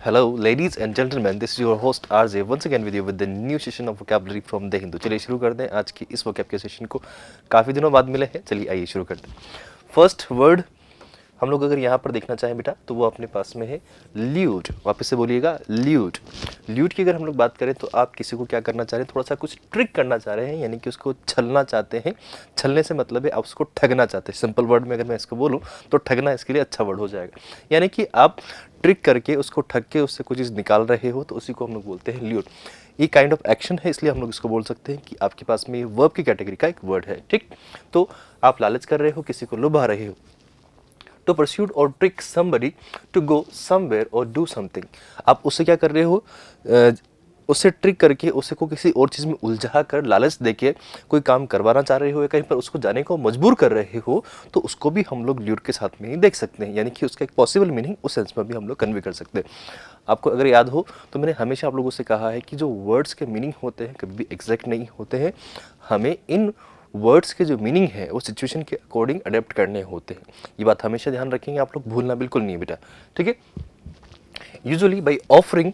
Hello, ladies and gentlemen. This is your host RJ once again with you with the new session of vocabulary from the Hindu. चलिए शुरू कर दें आज की इस vocab के सेशन को। काफ़ी दिनों बाद मिले हैं, चलिए आइए शुरू करते हैं। फर्स्ट वर्ड हम लोग अगर यहाँ पर देखना चाहें बेटा तो वो अपने पास में है ल्यूट। वापस से बोलिएगा ल्यूट। ल्यूट की अगर हम लोग बात करें तो आप किसी को क्या करना चाह रहे हैं, थोड़ा सा कुछ ट्रिक करना चाह रहे हैं, यानी कि उसको छलना चाहते हैं। छलने से मतलब है आप उसको ठगना चाहते हैं। सिंपल वर्ड में अगर मैं इसको बोलूँ तो ठगना इसके लिए अच्छा वर्ड हो जाएगा, यानी कि आप ट्रिक करके उसको ठग के उससे कुछ चीज़ निकाल रहे हो, तो उसी को हम लोग बोलते हैं ल्यूट। ये काइंड ऑफ एक्शन है, इसलिए हम लोग इसको बोल सकते हैं कि आपके पास में ये वर्ब की कैटेगरी का एक वर्ड है। ठीक, तो आप लालच कर रहे हो, किसी को लुभा रहे हो। टू परस्यूट और trick somebody to go somewhere और डू समथिंग। आप उससे क्या कर रहे हो, उससे ट्रिक करके उसे को किसी और चीज़ में उलझा कर लालच देके कोई काम करवाना चाह रहे हो या कहीं पर उसको जाने को मजबूर कर रहे हो, तो उसको भी हम लोग ल्यूट के साथ में ही देख सकते हैं, यानी कि उसका एक पॉसिबल मीनिंग उस सेंस में भी हम लोग कन्वे कर सकते हैं। आपको अगर याद हो तो मैंने हमेशा आप लोगों से कहा है कि जो वर्ड्स के मीनिंग होते हैं कभी भी एग्जैक्ट नहीं होते हैं। हमें इन वर्ड्स के जो मीनिंग है वो सिचुएशन के अकॉर्डिंग अडेप्ट करने होते हैं। ये बात हमेशा ध्यान रखेंगे, आप लोग भूलना बिल्कुल नहीं है बेटा, ठीक है। यूजुअली बाई ऑफरिंग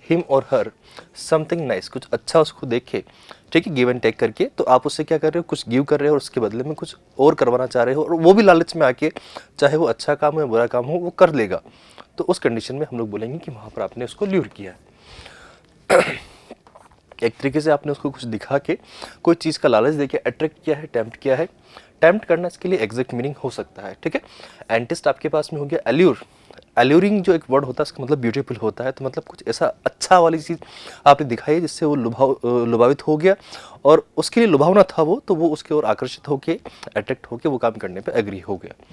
हिम और हर समथिंग नाइस, कुछ अच्छा उसको देखे, ठीक है, गिव एंड टेक करके, तो आप उससे क्या कर रहे हो, कुछ गिव कर रहे हो और उसके बदले में कुछ और करवाना चाह रहे हो, और वो भी लालच में आके चाहे वो अच्छा काम हो या बुरा काम हो वो कर लेगा, तो उस कंडीशन में हम लोग बोलेंगे कि वहाँ पर आपने उसको ल्यूर किया है। एक तरीके से आपने उसको कुछ दिखा के कोई चीज़ का लालच देके अट्रैक्ट किया है, टेम्प्ट किया है। टेम्प्ट करना इसके लिए एग्जैक्ट मीनिंग हो सकता है, ठीक है। एंटिस्ट आपके पास में हो गया एल्यूर। एल्यूरिंग जो एक वर्ड होता है इसका मतलब ब्यूटीफुल होता है, तो मतलब कुछ ऐसा अच्छा वाली चीज़ आपने दिखाई है जिससे वो लुभावित हो गया और उसके लिए लुभावना था वो, तो वो उसके ओर आकर्षित होके अट्रैक्ट होके वो काम करने पे एग्री हो गया,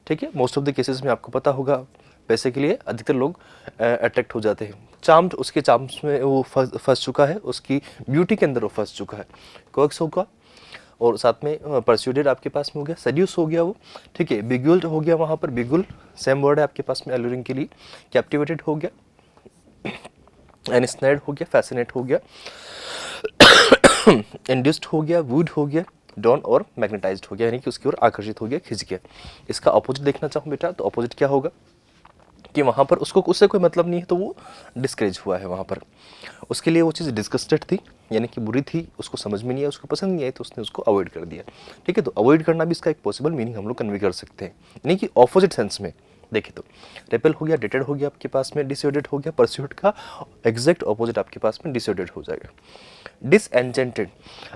ठीक है। मोस्ट ऑफ द केसेस में आपको पता होगा पैसे के लिए अधिकतर लोग अट्रैक्ट हो जाते हैं। चार्म्ड, उसके चार्म्स में वो फंस चुका है, उसकी ब्यूटी के अंदर वो फंस चुका है। कोक्स होगा और साथ में परस्यूडेड आपके पास में हो गया, सेड्यूस हो गया वो, ठीक है। बिगुल्ड हो गया, वहाँ पर बिगुल सेम वर्ड है आपके पास में एलुरिंग के लिए। कैप्टिवेटेड हो गया, एनस्नैर्ड हो गया, फैसिनेट हो गया, इंड्यूस्ड हो गया, वूड हो गया, डॉन और मैग्नेटाइज्ड हो गया, यानी कि उसकी ओर आकर्षित हो गया, खिंच गया। इसका अपोजिट देखना चाहूँ बेटा तो अपोजिट क्या होगा कि वहाँ पर उसको उससे कोई मतलब नहीं है, तो वो डिस्करेज हुआ है वहाँ पर। उसके लिए वो चीज़ डिस्गस्टेड थी, यानी कि बुरी थी, उसको समझ में नहीं आया, उसको पसंद नहीं आई, तो उसने उसको अवॉइड कर दिया, ठीक है। तो अवॉइड करना भी इसका एक पॉसिबल मीनिंग हम लोग कन्वे कर सकते हैं, यानी कि ऑपोजिट सेंस में देखें तो। रेपेल हो गया, डेटेड हो गया आपके पास में, डिसऑर्डर्ड हो गया, परस्यूट का एग्जैक्ट ऑपोजिट आपके पास में डिसऑर्डर्ड हो जाएगा। डिसएन्चेंटेड।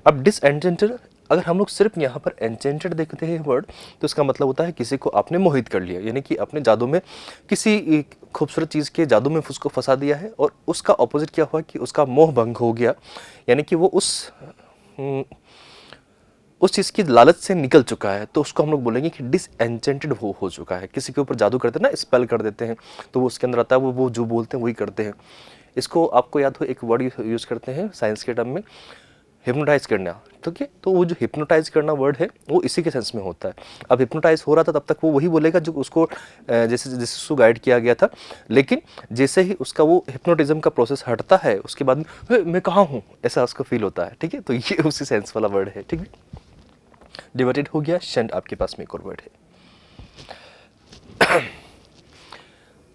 अब डिसएन्चेंटेड अगर हम लोग सिर्फ यहाँ पर एन्चेंटेड देखते हैं वर्ड, तो इसका मतलब होता है किसी को आपने मोहित कर लिया, यानी कि अपने जादू में किसी खूबसूरत चीज़ के जादू में उसको फंसा दिया है, और उसका ऑपोजिट क्या हुआ कि उसका मोह भंग हो गया, यानी कि वो उस चीज़ की लालच से निकल चुका है, तो उसको हम लोग बोलेंगे कि डिसएन्चेंटेड हो चुका है। किसी के ऊपर जादू करते हैं ना, स्पेल कर देते हैं, तो वो उसके अंदर आता है, वो जो बोलते हैं वही करते हैं। इसको आपको याद हो, एक वर्ड यूज़ करते हैं साइंस के टर्म में, हिप्नोटाइज करना, ठीक है। तो वो जो हिप्नोटाइज करना वर्ड है वो इसी के सेंस में होता है। अब हिप्नोटाइज हो रहा था तब तक वो वही बोलेगा जो उसको जैसे जैसे उसको गाइड किया गया था, लेकिन जैसे ही उसका वो हिप्नोटिज्म का प्रोसेस हटता है उसके बाद मैं कहाँ हूँ ऐसा उसको फील होता है, ठीक है। तो ये उसी सेंस वाला वर्ड है, ठीक है। डिवर्टेड हो गया, शंट आपके पास में एक और वर्ड है।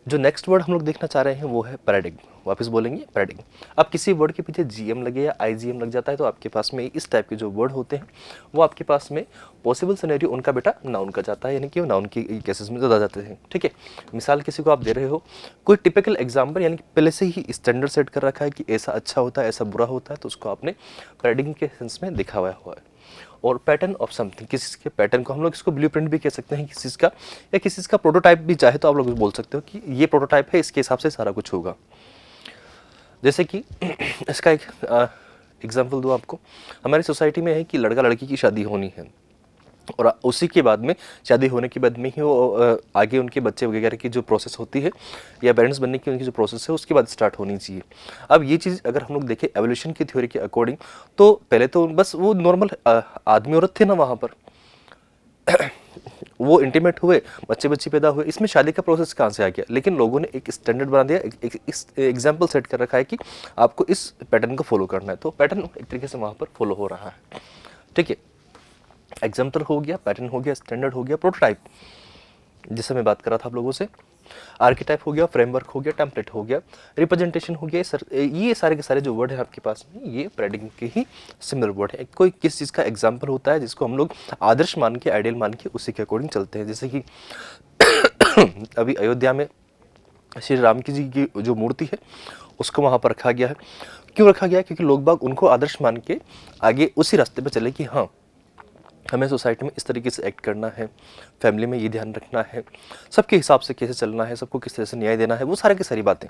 जो नेक्स्ट वर्ड हम लोग देखना चाह रहे हैं वो है पैराडिग्म। वापस बोलेंगे पैराडिग्म। अब किसी वर्ड के पीछे जीएम लगे या आईजीएम लग जाता है तो आपके पास में इस टाइप के जो वर्ड होते हैं वो आपके पास में पॉसिबल सिनेरियो उनका बेटा नाउन का जाता है, यानी कि वो नाउन की केसेस में ज़्यादा जाते हैं, ठीक है। मिसाल किसी को आप दे रहे हो, कोई टिपिकल एग्जाम्पल, यानी कि पहले से ही स्टैंडर्ड सेट कर रखा है कि ऐसा अच्छा होता है, ऐसा बुरा होता है, तो उसको आपने पैराडिग्म के सेंस में दिखाया हुआ है। और पैटर्न ऑफ समथिंग, किसी के पैटर्न को हम लोग इसको ब्लूप्रिंट भी कह सकते हैं किसी चीज़ का, या किसी चीज़ का प्रोटोटाइप भी चाहे तो आप लोग बोल सकते हो कि ये प्रोटोटाइप है, इसके हिसाब से सारा कुछ होगा। जैसे कि इसका एक एग्जाम्पल दूँ आपको, हमारी सोसाइटी में है कि लड़का लड़की की शादी होनी है, और उसी के बाद में शादी होने के बाद में ही वो आगे उनके बच्चे वगैरह की जो प्रोसेस होती है या पेरेंट्स बनने की उनकी जो प्रोसेस है उसके बाद स्टार्ट होनी चाहिए। अब ये चीज़ अगर हम लोग देखें एवोल्यूशन की थ्योरी के अकॉर्डिंग, तो पहले तो बस वो नॉर्मल आदमी औरत थे ना वहाँ पर, वो इंटीमेट हुए, बच्चे बच्चे पैदा हुए, इसमें शादी का प्रोसेस कहाँ से आ गया। लेकिन लोगों ने एक स्टैंडर्ड बना दिया, इस एग्जाम्पल सेट कर रखा है कि आपको इस पैटर्न को फॉलो करना है, तो पैटर्न एक तरीके से वहाँ पर फॉलो हो रहा है, ठीक है। एग्जाम्पल हो गया, पैटर्न हो गया, स्टैंडर्ड हो गया, प्रोटोटाइप। जिससे मैं बात कर रहा था आप लोगों से। आर्किटाइप हो गया, फ्रेमवर्क हो गया, टेम्पलेट हो गया, रिप्रेजेंटेशन हो गया, ये सारे के सारे जो वर्ड है आपके पास में, ये पैराडिग्म के ही सिमिलर वर्ड है। कोई किस चीज़ का एग्जाम्पल होता है जिसको हम लोग आदर्श मान के, आइडियल मान के उसी के अकॉर्डिंग चलते हैं। जैसे कि अभी अयोध्या में श्री राम की जी की जो मूर्ति है उसको वहाँ पर रखा गया है। क्यों रखा गया है? क्योंकि लोग बाग उनको आदर्श मान के आगे उसी रास्ते पे चले कि हाँ, हमें सोसाइटी में इस तरीके से एक्ट करना है, फैमिली में ये ध्यान रखना है, सबके हिसाब से कैसे चलना है, सबको किस तरह से न्याय देना है, वो सारे की सारी बातें।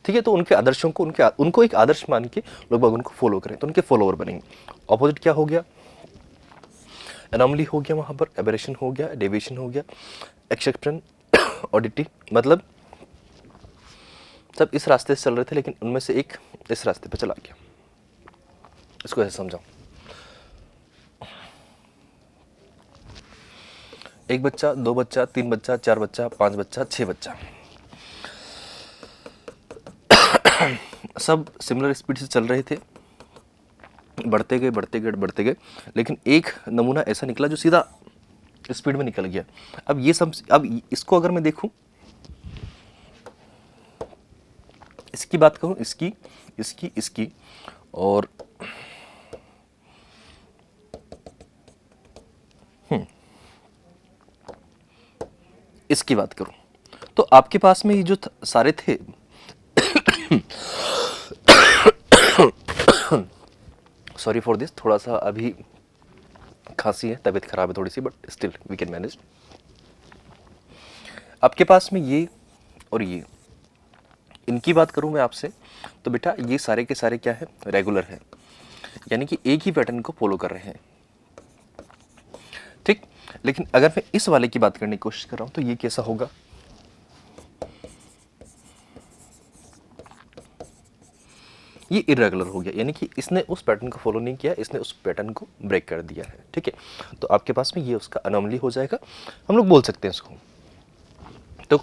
ठीक है, तो उनके आदर्शों को उनको एक आदर्श मान के लोग बाग उनको फॉलो करें, तो उनके फॉलोअर बनेंगे। ऑपोजिट क्या हो गया? एनॉमली हो गया, वहाँ पर एबरेशन हो गया, डेविएशन हो गया, एक्सेप्शन, ऑडिटी, मतलब सब इस रास्ते से चल रहे थे लेकिन उनमें से एक इस रास्ते पे चला गया। इसको ऐसे समझाओ, एक बच्चा, दो बच्चा, तीन बच्चा, चार बच्चा, पांच बच्चा, छह बच्चा, सब सिमिलर स्पीड से चल रहे थे, बढ़ते गए बढ़ते गए बढ़ते गए, लेकिन एक नमूना ऐसा निकला जो सीधा स्पीड में निकल गया। अब ये सब, अब इसको अगर मैं देखूं, इसकी बात करूं, इसकी इसकी इसकी और इसकी बात करूं, तो आपके पास में ये जो सारे थे, सॉरी फॉर दिस, थोड़ा सा अभी खांसी है, तबीयत खराब है थोड़ी सी, but still we can manage. आपके पास में ये और ये, इनकी बात करूं मैं आपसे, तो बेटा ये सारे के सारे क्या है? रेगुलर है, यानी कि एक ही पैटर्न को फॉलो कर रहे हैं। ठीक, लेकिन अगर मैं इस वाले की बात करने की कोशिश कर रहा हूं तो ये कैसा होगा? ये इरेगुलर हो गया, यानी कि इसने उस पैटर्न को फॉलो नहीं किया, इसने उस पैटर्न को ब्रेक कर दिया है। ठीक है, तो आपके पास में ये उसका अनोमली हो जाएगा, हम लोग बोल सकते हैं इसको। तो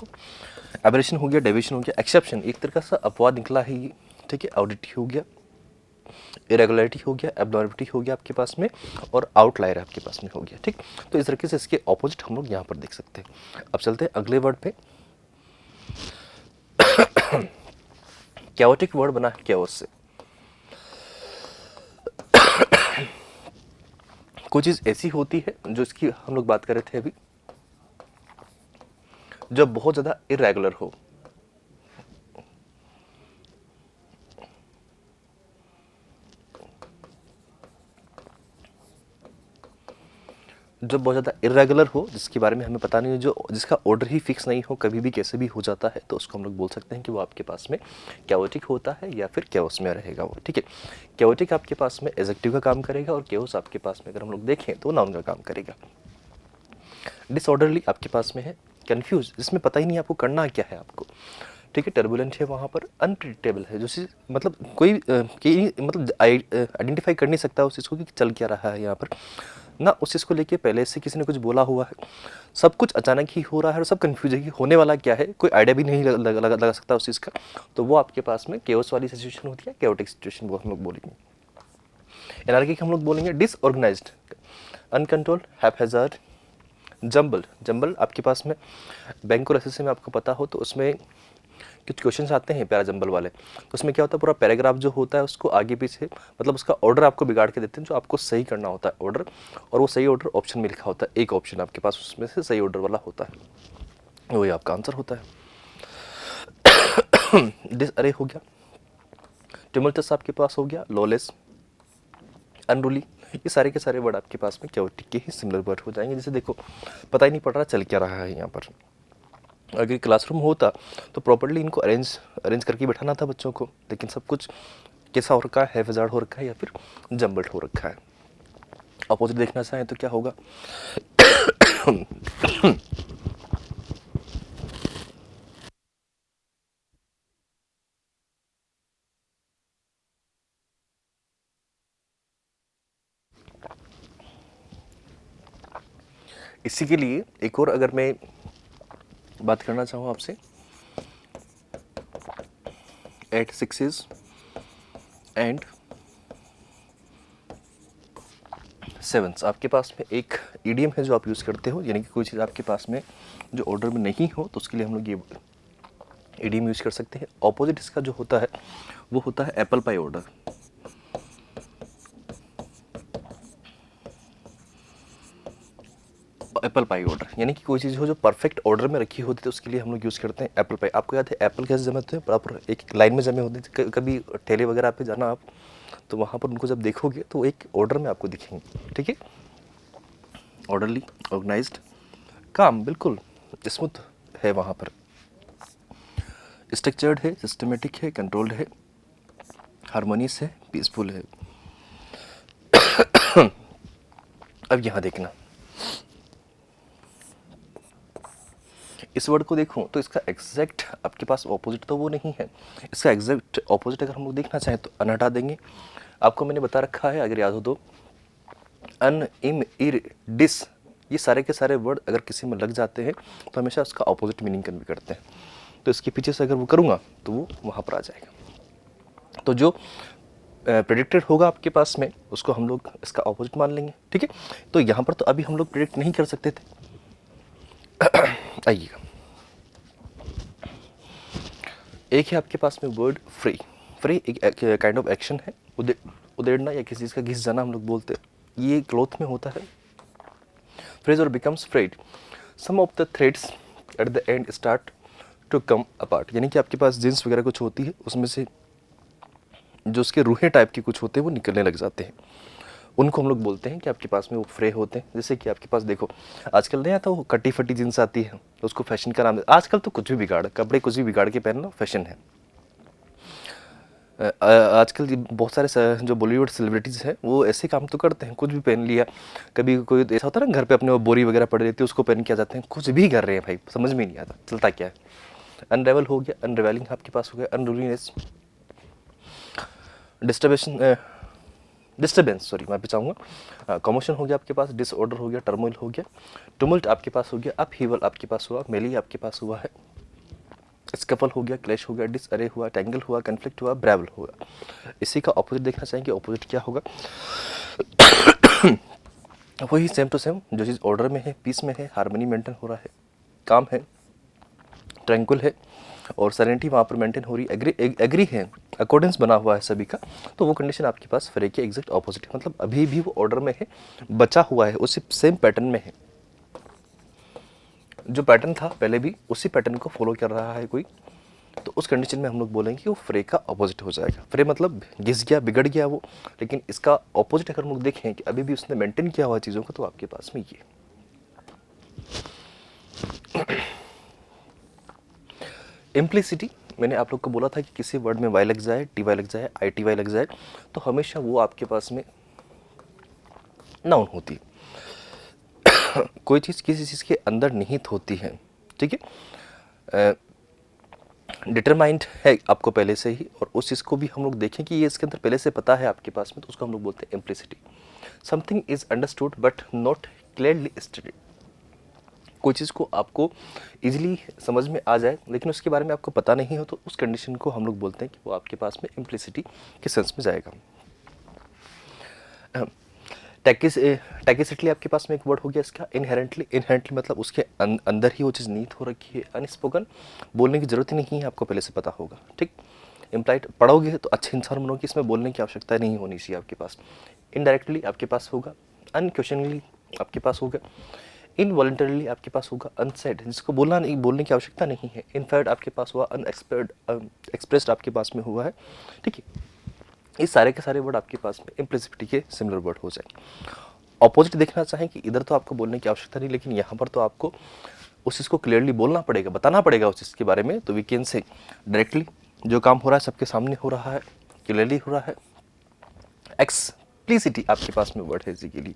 एबरेशन हो गया, डेविएशन हो गया, एक्सेप्शन एक तरह का अपवाद निकला है ये। ठीक है, ऑडिटी हो गया, इरेगुलरिटी हो गया, एबनॉर्मलिटी हो गया आपके पास में, और आउटलायर आपके पास में हो गया। ठीक, तो इस तरीके से इसके ऑपोजिट हम लोग यहाँ पर देख सकते हैं। अब चलते हैं अगले वर्ड पे। कैओटिक वर्ड बना है कैओस से। कोई चीज़ ऐसी होती है जो, इसकी हम लोग बात कर रहे थे अभी, जो बहुत ज़्यादा इरेगुलर हो, जो बहुत ज़्यादा इरेगुलर हो, जिसके बारे में हमें पता नहीं हो, जो जिसका ऑर्डर ही फिक्स नहीं हो, कभी भी कैसे भी हो जाता है, तो उसको हम लोग बोल सकते हैं कि वो आपके पास में कैओटिक होता है या फिर कैओस में रहेगा वो। ठीक है, कैओटिक आपके पास में एडजेक्टिव का काम करेगा, और कैओस आपके पास में अगर हम लोग देखें तो नाउन का काम करेगा। डिसऑर्डरली आपके पास में है कंफ्यूज, जिसमें पता ही नहीं आपको करना क्या है आपको। ठीक है, टर्बुलेंट है वहाँ पर, अनप्रिडिक्टेबल है, जो चीज़ मतलब कोई मतलब आइडेंटिफाई कर नहीं सकता उस चीज़ को कि चल क्या रहा है यहाँ पर ना, उस चीज़ को लेके पहले से किसी ने कुछ बोला हुआ है, सब कुछ अचानक ही हो रहा है और सब कंफ्यूज है कि होने वाला क्या है, कोई आइडिया भी नहीं लगा सकता उस चीज़ का। तो वो आपके पास में केओस वाली सिचुएशन होती है, केओटिक सिचुएशन वो हम लोग बोलेंगे। एनार्की हम लोग बोलेंगे disorganised, uncontrolled, haphazard, jumble. Jumble आपके पास में बैंक और एसएससी में आपको पता हो तो उसमें कुछ क्वेश्चंस आते हैं पैरा जंबल वाले, तो उसमें क्या होता है, पूरा पैराग्राफ जो होता है उसको आगे पीछे, मतलब उसका ऑर्डर आपको बिगाड़ के देते हैं, जो आपको सही करना होता है ऑर्डर, और वो सही ऑर्डर ऑप्शन में लिखा होता है, एक ऑप्शन आपके पास उसमें से सही ऑर्डर वाला होता है, वही आपका आंसर होता है। डिस अरे हो गया, टिमल्टस आपके पास हो गया, लॉलेस, अनरूली, ये सारे के सारे वर्ड आपके पास में कैओटिक के ही सिमिलर वर्ड हो जाएंगे। जैसे देखो, पता ही नहीं पड़ रहा चल क्या रहा है यहाँ पर। अगर क्लासरूम होता तो प्रॉपर्ली इनको अरेंज करके बैठाना था बच्चों को, लेकिन सब कुछ कैसा हो रखा है, फिजार्ड हो रखा है या फिर जम्बल्ड हो रखा है। अपोजिट देखना चाहें तो क्या होगा? इसी के लिए एक और अगर मैं बात करना चाहूँ आपसे, 8 6s एंड सेवेंस आपके पास में एक ईडियम है जो आप यूज़ करते हो, यानी कि कोई चीज़ आपके पास में जो ऑर्डर में नहीं हो तो उसके लिए हम लोग ये ईडियम यूज़ कर सकते हैं। ऑपोजिट इसका जो होता है वो होता है apple pie order. Apple pie order यानी कि कोई चीज़ हो जो परफेक्ट ऑर्डर में रखी होती है तो उसके लिए हम लोग यूज़ करते हैं एप्पल पाई। आपको याद है एप्पल कैसे जमे होते हैं? प्रॉपर एक लाइन में जमे होते हैं। कभी ठेले वगैरह पे जाना आप तो वहाँ पर उनको जब देखोगे तो एक ऑर्डर में आपको दिखेंगे, ठीक है। ऑर्डरली, ऑर्गेनाइज्ड, काम, बिल्कुल स्मूथ है वहाँ पर, स्ट्रक्चर्ड है, सिस्टमेटिक है, कंट्रोल्ड है, हार्मोनियस है, पीसफुल है। अब यहाँ देखना, इस वर्ड को देखूं तो इसका एग्जैक्ट आपके पास ऑपोजिट तो वो नहीं है। इसका एग्जैक्ट ऑपोजिट अगर हम लोग देखना चाहें तो अन हटा देंगे। आपको मैंने बता रखा है अगर याद हो तो, अन, इम, इर, डिस, ये सारे के सारे वर्ड अगर किसी में लग जाते हैं तो हमेशा उसका ऑपोजिट मीनिंग कन्वे करते हैं। तो इसके पीछे से अगर वो करूँगा तो वो वहाँ पर आ जाएगा। तो जो प्रेडिक्टेड होगा आपके पास में उसको हम लोग इसका ऑपोजिट मान लेंगे, ठीक है। तो यहाँ पर तो अभी हम लोग प्रेडिक्ट नहीं कर सकते थे। आइएगा, एक है आपके पास में वर्ड फ्री। फ्री एक काइंड ऑफ एक्शन है, उधेड़ना या किसी चीज़ का घिस जाना हम लोग बोलते हैं। ये क्लॉथ में होता है। फ्रेज और becomes frayed, some of the threads at the end start to come apart, यानी कि आपके पास जींस वगैरह कुछ होती है उसमें से जो उसके रूहे टाइप के कुछ होते हैं वो निकलने लग जाते हैं। उनको हम लोग बोलते हैं कि आपके पास में वो फ्रे होते हैं। जैसे कि आपके पास देखो आजकल नहीं आता वो कटी फटी जींस आती है तो उसको फैशन का नाम, आजकल तो कुछ भी बिगाड़, कपड़े कुछ भी बिगाड़ के पहनना फैशन है। आजकल बहुत सारे जो बॉलीवुड सेलिब्रिटीज़ हैं वो ऐसे काम तो करते हैं, कुछ भी पहन लिया। कभी कोई ऐसा होता है ना घर पे अपने वो बोरी वगैरह पड़ी रहती है उसको पहन के आ जाते हैं, कुछ भी कर रहे हैं भाई, समझ में नहीं आता चलता क्या है। अनरेवल हो गया, अनरेवलिंग आपके पास हो गया, अनरूलीनेस, डिस्टर्बेंस सॉरी मैं चाहूँगा, कमोशन हो गया आपके पास, डिसऑर्डर हो गया, टर्मोइल हो गया, टुमल्ट आपके पास हो गया, अपहीवल आपके पास हुआ, मेली आपके पास हुआ है, स्कफल हो गया, क्लैश हो गया, डिसअरे हुआ, टैंगल हुआ, कन्फ्लिक्ट हुआ, ब्रेवल हुआ। इसी का ऑपोजिट देखना चाहेंगे, ऑपोजिट क्या होगा? वही सेम टू सेम, जो चीज़ ऑर्डर में है, पीस में है, हार्मनी मेंटेन हो रहा है, काम है, ट्रैंक्विल है और सेरेनिटी वहाँ पर मेंटेन हो रही है, एग्री है, अकॉर्डेंस बना हुआ है सभी का, तो वो कंडीशन आपके पास फ्रे के एग्जैक्ट ऑपोजिट है। मतलब अभी भी वो ऑर्डर में है, बचा हुआ है, उसी सेम पैटर्न में है। जो पैटर्न था पहले भी उसी पैटर्न को फॉलो कर रहा है कोई, तो उस कंडीशन में हम लोग बोलेंगे कि वो फ्रे का ऑपोजिट हो जाएगा। फ्रे मतलब घिस गया, बिगड़ गया वो, लेकिन इसका ऑपोजिट अगर हम लोग देखें कि अभी भी उसने मेंटेन किया हुआ चीज़ों को, तो आपके पास में ये इम्प्लिसिटी। मैंने आप लोग को बोला था कि किसी वर्ड में वाई लग जाए, टी वाई लग जाए, आई टी वाई लग जाए तो हमेशा वो आपके पास में नाउन होती है। कोई चीज़ किसी चीज़ के अंदर निहित होती है, ठीक है, डिटरमाइंड है आपको पहले से ही, और उस चीज़ को भी हम लोग देखें कि ये इसके अंदर पहले से पता है आपके पास में, तो उसको हम लोग बोलते हैं implicitly. Something is understood but not clearly stated, कोई चीज़ को आपको इजीली समझ में आ जाए लेकिन उसके बारे में आपको पता नहीं हो, तो उस कंडीशन को हम लोग बोलते हैं कि वो आपके पास में इम्प्लिसिटी के सेंस में जाएगा। टैकिसिटली आपके पास में एक वर्ड हो गया इसका, इनहेरेंटली। इनहेरेंटली मतलब उसके अंदर ही वो चीज़ नीट हो रखी है, अनस्पोकन, बोलने की जरूरत ही नहीं है, आपको पहले से पता होगा, ठीक। इम्प्लाइड, पढ़ोगे तो अच्छे इंसान बनोगे, इसमें बोलने की आवश्यकता नहीं होनी चाहिए आपके पास। इनडायरेक्टली आपके पास होगा, अनक्वेश्चनली आपके पास होगा, इनवॉलंटरीली आपके पास होगा, अनसेड, जिसको बोलने की आवश्यकता नहीं है, इनफैक्ट आपके पास हुआ, एक्सप्रेस्ड आपके पास में हुआ है, ठीक है। ये सारे के सारे वर्ड आपके पास में इम्प्लिसिटी के सिमिलर वर्ड हो जाए। ऑपोजिट देखना चाहें कि इधर तो आपको बोलने की आवश्यकता नहीं, लेकिन यहाँ पर तो आपको उस चीज़ को क्लियरली बोलना पड़ेगा, बताना पड़ेगा उस चीज़ के बारे में। तो वी कैन से डायरेक्टली, जो काम हो रहा है सबके सामने हो रहा है, क्लियरली हो रहा है। एक्सप्लिसिटी आपके पास में वर्ड है इसी के लिए।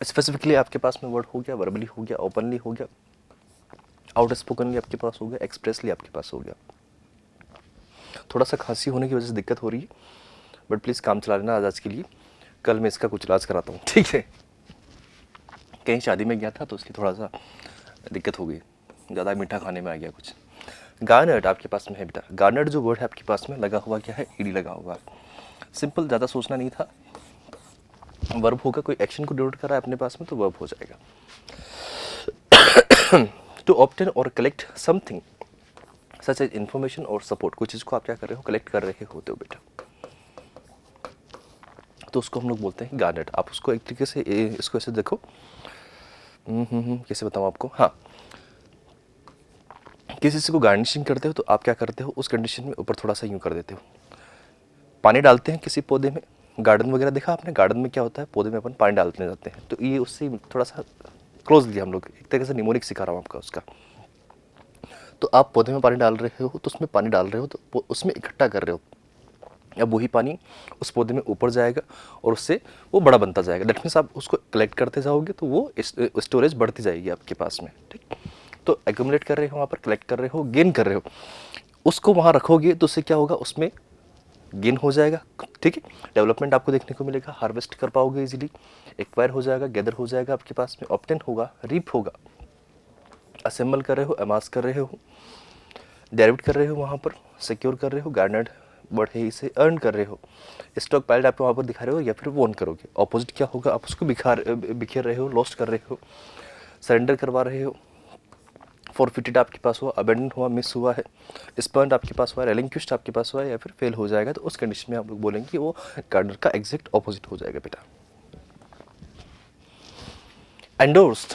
स्पेसिफिकली आपके पास में वर्ड हो गया, वर्बली हो गया, ओपनली हो गया, आउट स्पोकनली आपके पास हो गया, एक्सप्रेसली आपके पास हो गया। थोड़ा सा खांसी होने की वजह से दिक्कत हो रही है, बट प्लीज़ काम चला लेना आज के लिए, कल मैं इसका कुछ इलाज कराता हूँ, ठीक है। कहीं शादी में गया था तो उसकी थोड़ा सा दिक्कत हो गई, ज़्यादा मीठा खाने में आ गया कुछ। गार्नर्ड आपके पास में है बेटा, गार्नर्ड जो वर्ड है आपके पास में लगा हुआ क्या है, ईडी लगा हुआ है। सिंपल, ज़्यादा सोचना नहीं था। वर्ब होगा, कोई एक्शन को डिनोट कर रहा है अपने पास में तो वर्ब हो जाएगा। टू ऑब्टेन और collect something such as information और सपोर्ट, कोई चीज़ को आप क्या कर रहे हो, कलेक्ट कर रहे होते हो बेटा, तो उसको हम लोग बोलते हैं गार्नेट। आप उसको एक तरीके से इसको ऐसे देखो, कैसे बताऊँ आपको, हाँ, किसी चीज़ को गार्निशिंग करते हो तो आप क्या करते हो, उस कंडीशन में ऊपर थोड़ा सा यूँ कर देते हो। पानी डालते हैं किसी पौधे में, गार्डन वगैरह देखा आपने, गार्डन में क्या होता है, पौधे में अपन पानी डालने जाते हैं, तो ये उससे थोड़ा सा क्लोजली हम लोग एक तरीके से निमोनिक सिखा रहा हूँ आपका उसका। तो आप पौधे में पानी डाल रहे हो तो उसमें पानी डाल रहे हो तो उसमें इकट्ठा कर रहे हो, अब वही पानी उस पौधे में ऊपर जाएगा और उससे वो बड़ा बनता जाएगा। दैट मीन्स आप उसको कलेक्ट करते जाओगे तो वो स्टोरेज बढ़ती जाएगी आपके पास में, ठीक। तो एक्यूमुलेट कर रहे हो, वहाँ पर कलेक्ट कर रहे हो, गेन कर रहे हो, उसको वहाँ रखोगे तो उससे क्या होगा, उसमें गेन हो जाएगा, ठीक है। डेवलपमेंट आपको देखने को मिलेगा, हार्वेस्ट कर पाओगे इजीली, एक्वायर हो जाएगा, गैदर हो जाएगा आपके पास में, ऑब्टेन होगा, रीप होगा, असेंबल कर रहे हो, अमास कर रहे हो, डेरिवेट कर रहे हो, वहाँ पर सिक्योर कर रहे हो, गार्नर्ड वर्ड है, इसे अर्न कर रहे हो, स्टॉक पाइल्ड आपको वहाँ पर दिखा रहे हो या फिर वोन करोगे। ऑपोजिट क्या होगा, आप उसको बिखेर रहे हो, लॉस्ट कर रहे हो, सरेंडर करवा रहे हो, फॉरफिटेड आपके पास हुआ, अबेंडन हुआ, मिस हुआ है, स्पर्न्ड आपके पास हुआ, रेलिंक्विश्ड आपके पास हुआ है या फिर फेल हो जाएगा, तो उस कंडीशन में आप लोग बोलेंगे कि वो गार्डनर का एग्जैक्ट ऑपोजिट हो जाएगा बेटा। एंडोर्स्ड,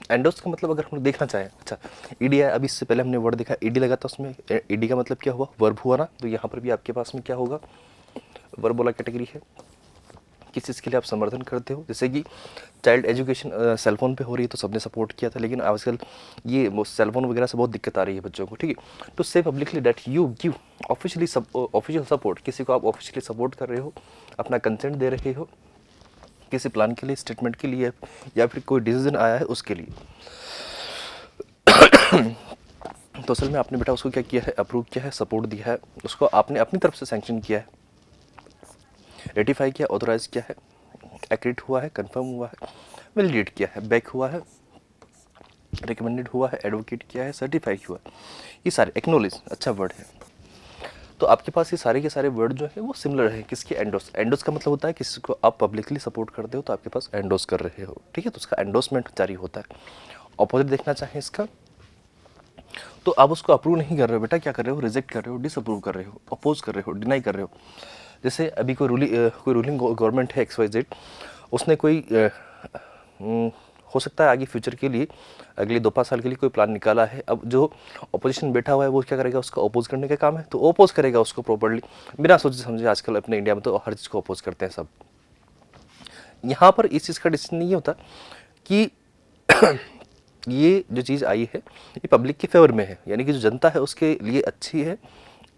एंडोर्स का मतलब अगर हम लोग देखना चाहें, अच्छा ईडी है, अभी इससे पहले हमने वर्ड देखा ईडी लगा था, उसमें ईडी का मतलब क्या हुआ, वर्ब हुआ ना, तो यहाँ पर भी आपके पास में क्या होगा, वर्ब वाला कैटेगरी है। किस चीज़ के लिए आप समर्थन करते हो, जैसे कि चाइल्ड एजुकेशन सेलफोन पे हो रही है तो सबने सपोर्ट किया था, लेकिन आजकल ये सेलफोन वगैरह से बहुत दिक्कत आ रही है बच्चों को, ठीक है। तो से publicly that you give official support, किसी को आप ऑफिशियली सपोर्ट कर रहे हो, अपना कंसेंट दे रहे हो किसी प्लान के लिए, स्टेटमेंट के लिए या फिर कोई डिसीजन आया है उसके लिए। तो असल में आपने बेटा उसको क्या किया है, अप्रूव किया है, सपोर्ट दिया है, उसको आपने अपनी तरफ से सैंक्शन किया है, रेटिफाई किया, ऑथोराइज किया है, एक्रेडिट हुआ है, कंफर्म हुआ है, वैलिडेट किया है, बैक हुआ है, रिकमेंडेड हुआ है, एडवोकेट किया है, सर्टिफाई हुआ है, ये सारे एक्नोलेज, अच्छा वर्ड है। तो आपके पास ये सारे के सारे वर्ड जो है वो सिमिलर है, किसके, एंडोस। एंडोस का मतलब होता है किसी को आप पब्लिकली सपोर्ट करते हो तो आपके पास एंडोस कर रहे हो, ठीक है, तो उसका एंडोसमेंट जारी होता है। ऑपोजिट देखना चाहें इसका, तो आप उसको अप्रूव नहीं कर रहे हो बेटा, क्या कर रहे हो, रिजेक्ट कर रहे हो, डिसअप्रूव कर रहे हो, अपोज कर रहे हो, डिनाई कर रहे हो। जैसे अभी कोई रूलिंग गवर्नमेंट है XYZ, उसने कोई हो सकता है आगे फ्यूचर के लिए अगले 2-5 साल के लिए कोई प्लान निकाला है, अब जो अपोजिशन बैठा हुआ है वो क्या करेगा, उसका अपोज करने का काम है, तो अपोज करेगा उसको प्रॉपर्ली, बिना सोचे समझे। आजकल अपने इंडिया में तो हर चीज़ को अपोज करते हैं सब। यहाँ पर इस चीज़ का डिसीजन नहीं होता कि ये जो चीज़ आई है ये पब्लिक के फेवर में है, यानी कि जो जनता है उसके लिए अच्छी है,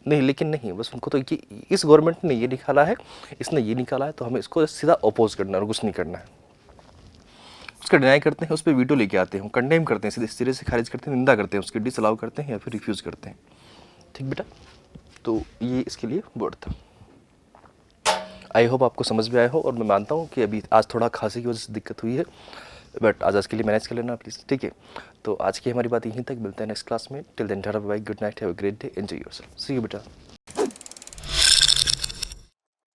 नहीं, लेकिन नहीं, बस उनको तो कि इस गवर्नमेंट ने ये निकाला है, इसने ये निकाला है, तो हमें इसको सीधा अपोज करना है और कुछ नहीं करना है। उसका डिनाई करते हैं, उस पर वीडियो लेके आते हैं, कंडेम करते हैं, सीधे सिरे से खारिज करते हैं, निंदा करते हैं, उसकी डिसअलाउ करते हैं या फिर रिफ्यूज़ करते हैं, ठीक बेटा। तो ये इसके लिए वर्ड था। आई होप आपको समझ में आया हो, और मैं मानता हूँ कि अभी आज थोड़ा खांसी की वजह से दिक्कत हुई है, बट आज के लिए मैनेज कर लेना प्लीज़, ठीक है। तो आज की हमारी बात यहीं तक, मिलते हैं नेक्स्ट क्लास में। Till then tata bye, good night, have a great day, enjoy yourself, see you बेटा।